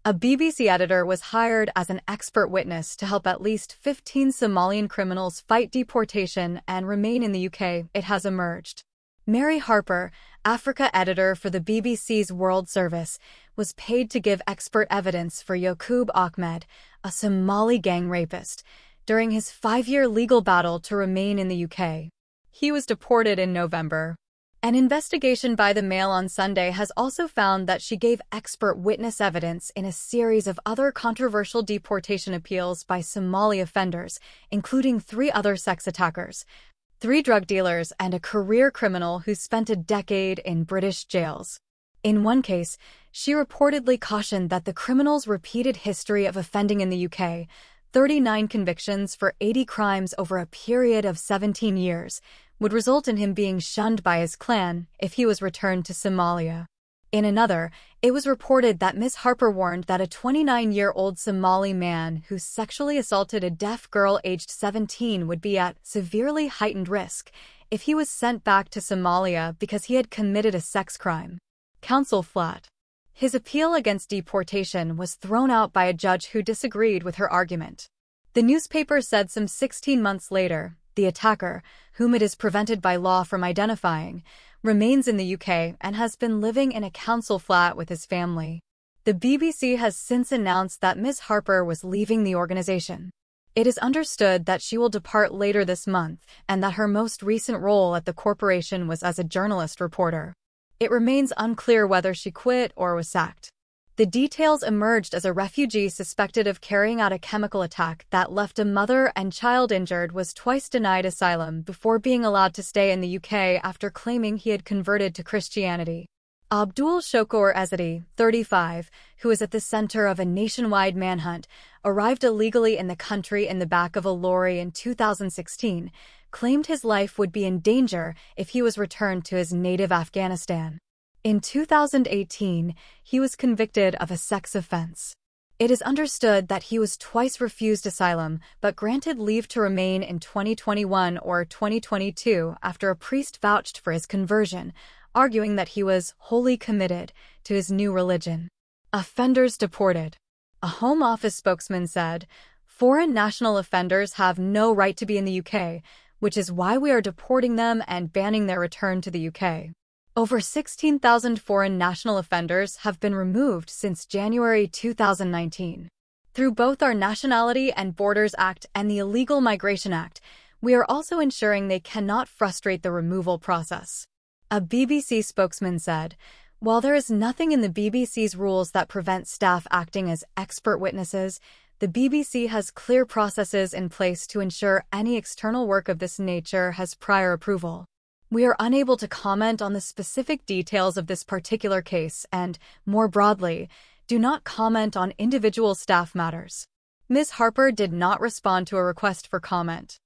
A BBC editor was hired as an expert witness to help at least 15 Somalian criminals fight deportation and remain in the UK, it has emerged. Mary Harper, Africa editor for the BBC's World Service, was paid to give expert evidence for Yaqub Ahmed, a Somali gang rapist, during his 5-year legal battle to remain in the UK. He was deported in November. An investigation by the Mail on Sunday has also found that she gave expert witness evidence in a series of other controversial deportation appeals by Somali offenders, including 3 other sex attackers, 3 drug dealers, and a career criminal who spent a decade in British jails. In one case, she reportedly cautioned that the criminal's repeated history of offending in the UK, 39 convictions for 80 crimes over a period of 17 years, would result in him being shunned by his clan if he was returned to Somalia. In another, it was reported that Ms. Harper warned that a 29-year-old Somali man who sexually assaulted a deaf girl aged 17 would be at severely heightened risk if he was sent back to Somalia because he had committed a sex crime. Counsel flat. His appeal against deportation was thrown out by a judge who disagreed with her argument. The newspaper said some 16 months later, the attacker, whom it is prevented by law from identifying, remains in the UK and has been living in a council flat with his family. The BBC has since announced that Ms. Harper was leaving the organization. It is understood that she will depart later this month and that her most recent role at the corporation was as a journalist reporter. It remains unclear whether she quit or was sacked. The details emerged as a refugee suspected of carrying out a chemical attack that left a mother and child injured was twice denied asylum before being allowed to stay in the UK after claiming he had converted to Christianity. Abdul Shokur Ezedi, 35, who is at the center of a nationwide manhunt, arrived illegally in the country in the back of a lorry in 2016, claimed his life would be in danger if he was returned to his native Afghanistan. In 2018, he was convicted of a sex offense. It is understood that he was twice refused asylum but granted leave to remain in 2021 or 2022 after a priest vouched for his conversion, arguing that he was wholly committed to his new religion. Offenders deported. A Home Office spokesman said, "Foreign national offenders have no right to be in the UK, which is why we are deporting them and banning their return to the UK." Over 16,000 foreign national offenders have been removed since January 2019. Through both our Nationality and Borders Act and the Illegal Migration Act, we are also ensuring they cannot frustrate the removal process. A BBC spokesman said, "While there is nothing in the BBC's rules that prevent staff acting as expert witnesses, the BBC has clear processes in place to ensure any external work of this nature has prior approval. We are unable to comment on the specific details of this particular case and, more broadly, do not comment on individual staff matters." Ms. Harper did not respond to a request for comment.